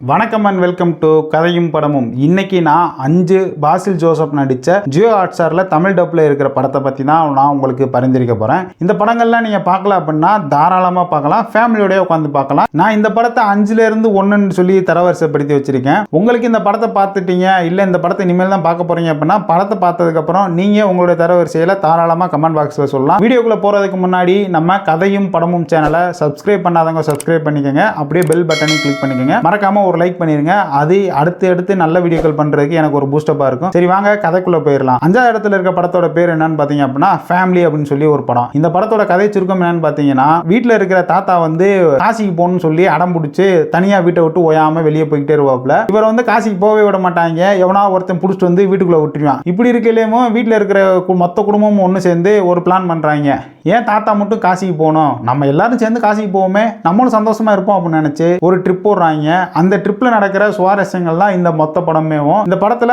வணக்கம் and welcome to கதையும் படமும். இன்னைக்கு நான் 5 பாசில் ஜோசப் நடித்த ஜியோ ஹாட்ஸ்டாரில் தமிழ் டப்பில் இருக்கிற படத்தை பற்றி தான் நான் உங்களுக்கு பரிந்துரைக்க போகிறேன். இந்த படங்கள்லாம் நீங்கள் பார்க்கல அப்படின்னா தாராளமாக பார்க்கலாம், ஃபேமிலியோடய உட்காந்து பார்க்கலாம். நான் இந்த படத்தை 5லேருந்து 1ன்னு சொல்லி தரவரிசைப்படுத்தி வச்சுருக்கேன். உங்களுக்கு இந்த படத்தை பார்த்துட்டீங்க, இல்லை இந்த படத்தை இனிமேல் தான் பார்க்க போகிறீங்க அப்படின்னா படத்தை பார்த்ததுக்கப்புறம் நீங்கள் உங்களுடைய தரவரிசையில் தாராளமாக கமெண்ட் பாக்ஸில் சொல்லலாம். வீடியோக்குள்ளே போகிறதுக்கு முன்னாடி நம்ம கதையும் படமும் சேனலை சப்ஸ்கிரைப் பண்ணாதவங்க சப்ஸ்கிரைப் பண்ணிக்கோங்க, அப்படியே பெல் பட்டனையும் கிளிக் பண்ணிக்கோங்க. மறக்காமல் ஒரு லைக் பண்ணிருங்க. அது அடுத்து நல்ல வீடியோக்கள் பண்றதுக்கு எனக்கு ஒரு பூஸ்டப்பா இருக்கும். சரி வாங்க கதைக்குள்ள போயிடலாம். 5வது இடத்துல இருக்க படத்தோட பேர் என்னன்னு பாத்தீங்க அப்படின்னா ஃபேமிலி அப்படின்னு சொல்லி ஒரு படம். இந்த படத்தோட கதை சுருக்கம் என்னன்னு பாத்தீங்கன்னா, வீட்டுல இருக்கிற தாத்தா வந்து காசிக்கு போகணும்னு சொல்லி அடம் பிடிச்சு தனியா வீட்டை விட்டு ஓயாம வெளியே போய்கிட்டே இருவாப்ல. இவர் வந்து காசிக்கு போகவே விட மாட்டாங்க, எவனா ஒருத்தன் பிடிச்சிட்டு வந்து வீட்டுக்குள்ள விட்டுருவான். இப்படி இருக்கலையுமோ வீட்டுல இருக்கிற மொத்த குடும்பமும் ஒன்று சேர்ந்து ஒரு பிளான் பண்றாங்க. ஏன் தாத்தா மட்டும் காசிக்கு போகணும், நம்ம எல்லாரும் சேர்ந்து காசிக்கு போவோமே, நம்மளும் சந்தோஷமா இருப்போம் அப்படின்னு நினைச்சு ஒரு ட்ரிப் போடுறாங்க. அந்த ட்ரிப்ல நடக்கிற சுவாரஸ்யங்கள் தான் இந்த மொத்த படமேவும். இந்த படத்துல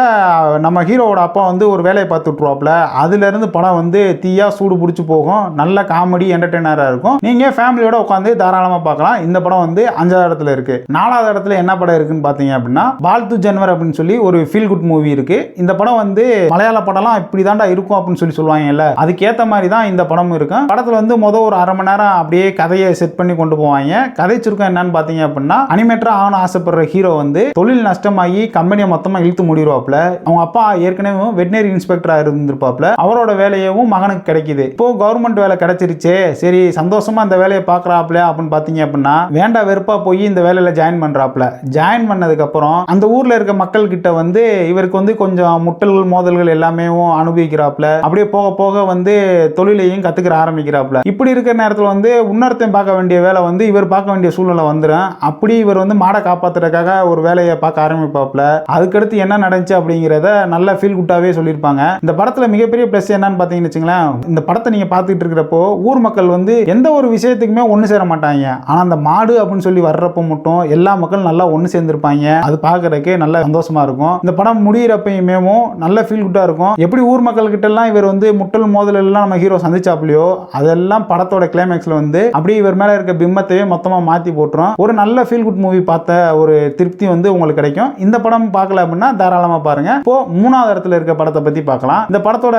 நம்ம ஹீரோவோட அப்பா வந்து ஒரு வேலையை பார்த்துட்டுருவாப்ல, அதுல இருந்து படம் வந்து தீயா சூடு பிடிச்சி போகும். நல்ல காமெடி என்டர்டெய்னரா இருக்கும். நீங்க ஃபேமிலியோட உட்காந்து தாராளமா பார்க்கலாம். இந்த படம் வந்து 5வது இடத்துல இருக்கு. 4வது இடத்துல என்ன படம் இருக்குன்னு பாத்தீங்க அப்படின்னா பால்து ஜன்வர் அப்படின்னு சொல்லி ஒரு ஃபீல் குட் மூவி இருக்கு. இந்த படம் வந்து மலையாள படம்லாம் இப்படி தாண்டா இருக்கும் அப்படின்னு சொல்லி சொல்லுவாங்கல்ல, அதுக்கேற்ற மாதிரி தான் இந்த படம் இருக்கும். படத்துல வந்து ஒரு அரை மணி நேரம் அப்படியே கதையை செட் பண்ணி கொண்டு போவாங்க. கதை சுருக்கம் என்னன்னு பாத்தீங்க அப்படின்னா, அனிமேட்டரா ஆகணும் ஆசைப்படுற ஹீரோ வந்து தொழில் நஷ்டமாகி கம்பெனியை மொத்தமா இழுத்து முடிடுவாப்ல. அவங்க அப்பா ஏற்கனவே வெட்டினரி இன்ஸ்பெக்டரா இருந்திருப்பாப்ல, அவரோட வேலையும் மகனுக்கு கிடைக்குது. இப்போ கவர்மெண்ட் வேலை கிடைச்சிருச்சு, சரி சந்தோஷமா இந்த வேலையை பாக்குறாப்ல அப்படின்னு பாத்தீங்க அப்படின்னா வேண்டா வெறுப்பா போய் இந்த வேலையில ஜாயின் பண்றாப்ல. ஜாயின் பண்ணதுக்கு அப்புறம் அந்த ஊர்ல இருக்க மக்கள் கிட்ட வந்து இவருக்கு வந்து கொஞ்சம் முட்டல்கள் மோதல்கள் எல்லாமே அனுபவிக்கிறாப்ல. அப்படியே போக போக வந்து தொழிலையும் கத்துக்கிற ஆரம்பிக்கிறாப்ல. இப்படி இருக்கிற நேரத்தில் வந்து இன்னொருத்தையும் பார்க்க வேண்டிய வேலை வந்து இவர் பார்க்க வேண்டிய சூழ்நிலை வந்துடும். அப்படி இவர் வந்து மாடை காப்பாத்துறதுக்காக ஒரு வேலையை பார்க்க ஆரம்பிப்பாப்ல. அதுக்கடுத்து என்ன நடந்துச்சு அப்படிங்கிறத நல்ல ஃபீல் குட்டாவே சொல்லியிருப்பாங்க. இந்த படத்துல மிகப்பெரிய பிளஸ் என்னன்னு பாத்தீங்கன்னு வச்சுங்களேன், இந்த படத்தை நீங்க பார்த்துட்டு இருக்கிறப்போ ஊர் மக்கள் வந்து எந்த ஒரு விஷயத்துக்குமே ஒன்று சேர மாட்டாங்க. ஆனா அந்த மாடு அப்படின்னு சொல்லி வர்றப்போ மட்டும் எல்லா மக்களும் நல்லா ஒன்று சேர்ந்திருப்பாங்க. அது பார்க்கறதுக்கு நல்ல சந்தோஷமா இருக்கும். இந்த படம் முடியிறப்பயுமே நல்ல ஃபீல் குட்டா இருக்கும். எப்படி ஊர் மக்கள் கிட்ட எல்லாம் இவர் வந்து முட்டல் மோதல் எல்லாம் நம்ம ஹீரோ சந்திச்சாப்லையோ, அதெல்லாம் படத்தோட கிளைமேக்ஸ்ல வந்து அப்படியே இவர் மேல இருக்க பிம்பத்தையே மொத்தமா மாத்தி போட்டுரும். ஒரு நல்ல ஃபீல் குட் மூவி பார்த்த ஒரு திருப்தி வந்து உங்களுக்கு கிடைக்கும். இந்த படம் பார்க்கல அப்படின்னா தாராளமா பாருங்க. இப்போ 3வது இடத்துல இருக்க படத்தை பத்தி பார்க்கலாம். இந்த படத்தோட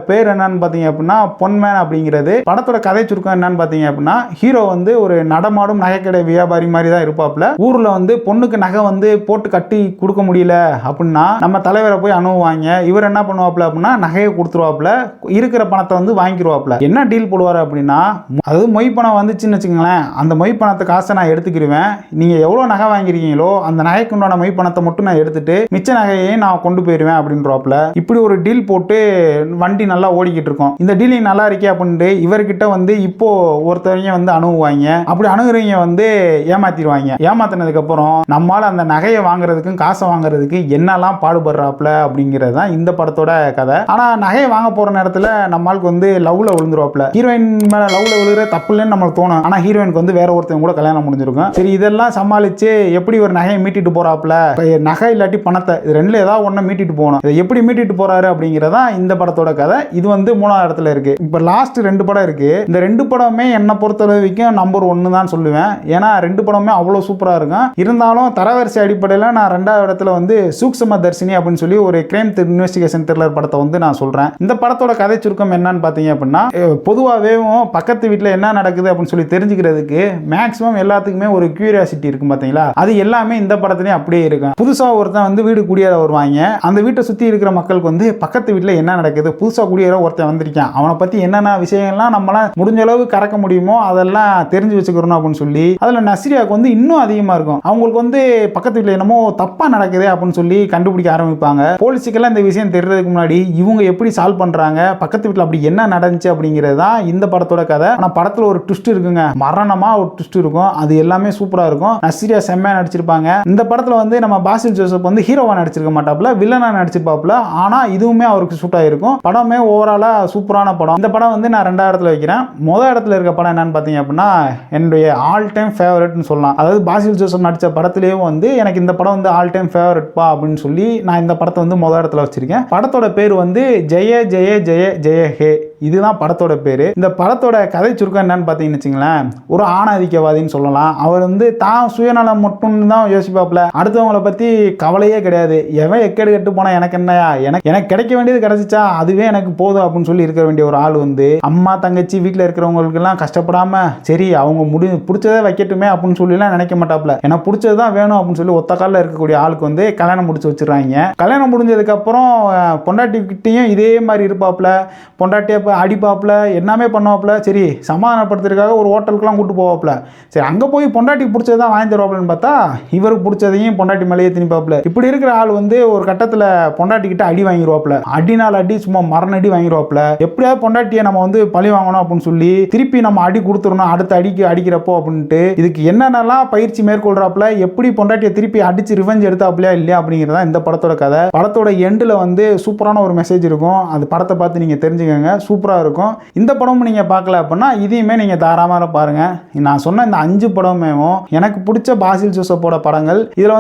பேர் என்னன்னு பாத்தீங்க அப்படின்னா பொன்மேன் அப்படிங்கிறது. படத்தோட கதை சுருக்கம் என்னன்னு பாத்தீங்க அப்படின்னா, ஹீரோ வந்து ஒரு நடமாடும் நகைக்கடை வியாபாரி மாதிரி தான் இருப்பாப்ல. ஊர்ல வந்து பொண்ணுக்கு நகை வந்து போட்டு கட்டி கொடுக்க முடியல அப்படின்னா நம்ம தலைவரை போய் அணுகுவாங்க. இவர் என்ன பண்ணுவாப்ல அப்படின்னா நகையை கொடுத்துருவாப்ல, இருக்கிற பணத்தை வந்து வாங்கிடுவாப்ல. என்ன டீல் போடுவார் அப்படின்னா, அதாவது மொய் பணம் வந்துச்சுன்னு வச்சுக்கோங்களேன், அந்த மொய் பணத்தை காசை நான் எடுத்துக்கிடுவேன், நீங்க எவ்வளவு நகை வாங்கிருக்கீங்களோ அந்த நகைக்கு உண்டான மொய் பணத்தை மட்டும் நான் எடுத்துட்டு மிச்ச நகையை நான் கொண்டு போயிடுவேன் அப்படின்றப்பல இப்படி ஒரு டீல் போட்டு வண்டி நல்லா ஓடிக்கிட்டு இருக்கும். இந்த டீலிங் நல்லா இருக்கே அப்படின்ட்டு இவர்கிட்ட வந்து இப்போ ஒருத்தவங்க வந்து அணுகுவாங்க. அப்படி அணுகுறவங்க வந்து ஏமாத்திடுவாங்க. ஏமாத்தினதுக்கு அப்புறம் நம்மால அந்த நகையை வாங்குறதுக்கும் காசை வாங்குறதுக்கு என்னெல்லாம் பாடுபடுறாப்ல அப்படிங்கிறது தான் இந்த படத்தோட கதை. ஆனா நகையை வாங்க போற நேரத்துல நம்மளுக்கு வந்து லவ்ல விழுந்துருவாப்ல. ஹீரோயின் மேல லவ்ல விழுகிற தப்பு இல்லைன்னு நம்மளுக்கு தோணும். ஆனா ஹீரோயினுக்கு வந்து வேற ஒருத்தவங்க கூட கல்யாணம் முடிஞ்சிருக்கும். சரி இதெல்லாம் சமாளிச்சு எப்படி ஒரு நகையை மீட்டிட்டு போறாப்ல, நகை இல்லாட்டி பணத்தை இது ரெண்டுல ஏதாவது ஒண்ணு மீட்டிட்டு போகணும். இதை எப்படி மீட்டிட்டு போறாரு அப்படிங்கிறதா இந்த படத்தோட கதை. இது வந்து 3வது இடத்துல இருக்கு. இப்ப லாஸ்ட் 2 படம் இருக்கு. இந்த 2 படமே என்ன பொறுத்தளவுக்கும் நம்பர் 1 தான் சொல்லுவேன். ஏன்னா 2 படமே அவ்வளவு சூப்பரா இருக்கும். இருந்தாலும் தரவரிசை அடிப்படையில் நான் 2வது இடத்துல வந்து சூக்ஷ்ம தர்ஷினி அப்படின்னு சொல்லி ஒரு கிரைம் இன்வெஸ்டிகேஷன் த்ரில்லர் படத்தை வந்து நான் சொல்றேன். இந்த படத்தோட கதை சுருக்கம் என்னன்னு பாத்தீங்க அப்படின்னா, பொதுவாகவே பக்கத்து வீட்டில் என்ன நடக்குது அப்படின்னு சொல்லி தெரிஞ்சுக்கிறதுக்கு மேக்ஸிமம் எல்லாத்துக்குமே ஒரு கியூரியாசிட்டி இருக்கும் பாத்தீங்களா, அது எல்லாமே இந்த படத்துலயும் அப்படியே இருக்கும். புதுசா ஒருத்தன் வந்து வீடு குடியேற வருவாங்க. அந்த வீட்டை சுத்தி இருக்கிற மக்களுக்கு வந்து பக்கத்து வீட்டுல என்ன நடக்குது, புதுசா குடியேற ஒருத்தன் வந்திருக்கான், அவனை பத்தி என்னென்ன விஷயங்கள்லாம் நம்மளால முடிஞ்ச அளவு கறக்க முடியுமோ அதெல்லாம் தெரிஞ்சு வச்சுக்கிறோம் அப்படின்னு சொல்லி அதுல நஸ்ரியாவுக்கு வந்து இன்னும் அதிகமா இருக்கும். அவங்களுக்கு வந்து பக்கத்து வீட்டுல என்னமோ தப்பா நடக்குது அப்படின்னு சொல்லி கண்டுபிடிக்க ஆரம்பிப்பாங்க. போலீஸுக்கெல்லாம் இந்த விஷயம் தெரியறதுக்கு முன்னாடி இவங்க எப்படி சால்வ் பண்றாங்க, பக்கத்து வீட்டுல அப்படி என்ன நடந்துச்சு அப்படிங்கிறது தான் இந்த படத்தோட கதை. ஆனா படத்துல ஒரு ட்விஸ்ட் இருக்குங்க, மரணமா ஒரு ட்விஸ்ட் இருக்கும். அது எல்லாமே சூப்பரா இருக்கும். நஸ்ரியா செம்மையா நடிச்சிருப்பாங்க. இந்த படத்துல வந்து நம்ம பாசில் ஜோசப் வந்து ஹீரோவா நடிச்சிருக்க மாட்டாப்ல, வில்லனா நடிச்சிருப்பாப்ல. ஆனா இதுவுமே அவருக்கு சூட் ஆயிருக்கும். படமே ஓவராலா சூப்பரான படம். இந்த படம் வந்து நான் 2வது இடத்துல வைக்கிறேன். முதல் இடத்துல இருக்க படம் என்னன்னு பாத்தீங்க அப்படின்னா என்னுடைய ஆல் டைம் ஃபேவரட்னு சொல்லலாம். அதாவது பாசில் ஜோசப் நடிச்ச படத்திலேயே வந்து எனக்கு இந்த படம் வந்து ஆல் டைம் ஃபேவரட் பா அப்படின்னு சொல்லி நான் இந்த படத்தை வந்து முதல் இடத்துல வச்சிருக்கேன். படத்தோட பேர் வந்து ஜெய ஜெய ஜெய ஜெய ஹே. இதுதான் படத்தோட பேர். இந்த படத்தோட கதை சுருக்கம் என்னன்னு பார்த்தீங்கன்னு வச்சுங்களேன், ஒரு ஆணாதிக்கவாதின்னு சொல்லலாம். அவர் தான் சுயநலம் மட்டும் தான் யோசிப்பாப்புல, அடுத்தவங்களை பற்றி கவலையே கிடையாது. எவன் எக்கேடு கெட்டு போனால் எனக்கு என்னையா, எனக்கு கிடைக்க வேண்டியது கிடைச்சிச்சா அதுவே எனக்கு போதும் அப்படின்னு சொல்லி இருக்க வேண்டிய ஒரு ஆள் அம்மா தங்கச்சி வீட்டில் இருக்கிறவங்களுக்கெல்லாம் கஷ்டப்படாம சரி அவங்க பிடிச்சதே வைக்கட்டுமே அப்படின்னு சொல்லிலாம் நினைக்க மாட்டாப்புல. எனக்கு பிடிச்சது தான் வேணும் அப்படின்னு சொல்லி ஒத்த காலில் இருக்கக்கூடிய ஆளுக்கு கல்யாணம் முடிச்சு வச்சிடறாங்க. கல்யாணம் முடிஞ்சதுக்கப்புறம் பொண்டாட்டிக்கிட்டையும் இதே மாதிரி இருப்பாப்புல, பொண்டாட்டியை அடிப்பாப்புல, எல்லாமே பண்ணுவாப்புல. சரி சமாதானப்படுத்துறதுக்காக ஒரு ஹோட்டலுக்குலாம் கூட்டு போவாப்புல. சரி அங்கே போய் பொண்டாட்டிக்கு பிடிச்சது தான் வாங்கி தருவாப்புலன்னு பார்த்தா இவருக்கு பிடிச்சதையும் பொண்டாட்டி மேலேயே திணிப்பாப்புல. இப்படி இருக்கிற ஆள் ஒரு கட்டத்தில் பொண்டாட்டிக்கிட்ட அடி வாங்கிடுவாப்புல. அடினால் அடி சும்மா மரணடி வாங்கிடுவாப்புல. எப்படியாவது பொண்டாட்டியை நம்ம பழி வாங்கணும் அப்படின்னு சொல்லி திருப்பி நம்ம அடி கொடுத்துடணும் அடுத்த அடிக்கிறப்போ அப்படின்ட்டு இதுக்கு என்னென்னலாம் பயிற்சி மேற்கொள்றாப்புல, எப்படி பொண்டாட்டியை திருப்பி அடிச்சு ரிவெஞ்ச் எடுத்தாப்புலையா இல்லையா அப்படிங்கிறதா இந்த படத்தோட கதை. படத்தோட எண்டில் சூப்பரான ஒரு மெசேஜ் இருக்கும். அது படத்தை பார்த்து நீங்கள் தெரிஞ்சுக்கோங்க, சூப்பராக இருக்கும். இந்த படமும் நீங்கள் பார்க்கல அப்படின்னா இதையுமே நீங்கள் தாராளமாக பாருங்கள். நான் சொன்ன இந்த 5 படமுமே எனக்கு பிடிச்ச பாசில் ஜோசப்போட படங்கள். இதில்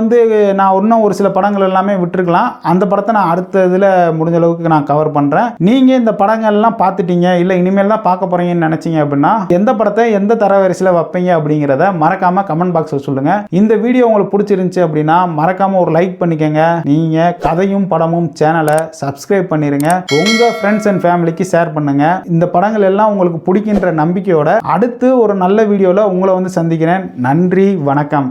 நான் இன்னும் ஒரு சில படங்கள் எல்லாமே விட்டுருக்கலாம். அந்த படத்தை நான் அடுத்த இதில் முடிஞ்ச அளவுக்கு நான் கவர் பண்ணுறேன். நீங்கள் இந்த படங்கள்லாம் பார்த்துட்டீங்க இல்லை இனிமேல் தான் பார்க்க போகிறீங்கன்னு நினச்சிங்க அப்படின்னா எந்த படத்தை எந்த தரவரிசையில் வைப்பீங்க அப்படிங்கிறத மறக்காமல் கமெண்ட் பாக்ஸில் சொல்லுங்கள். இந்த வீடியோ உங்களுக்கு பிடிச்சிருந்துச்சு அப்படின்னா மறக்காமல் ஒரு லைக் பண்ணிக்கோங்க. நீங்கள் கதையும் படமும் சேனலை சப்ஸ்கிரைப் பண்ணிடுங்க. உங்கள் ஃப்ரெண்ட்ஸ் அண்ட் ஃபேமிலிக்கு ஷேர் பண்ணுங்கள். இந்த படங்கள் எல்லாம் உங்களுக்கு பிடிக்கின்ற நம்பிக்கையோட அடுத்து ஒரு நல்ல வீடியோவில் உங்களை சந்திக்கிறேன். நன்றி, வணக்கம்.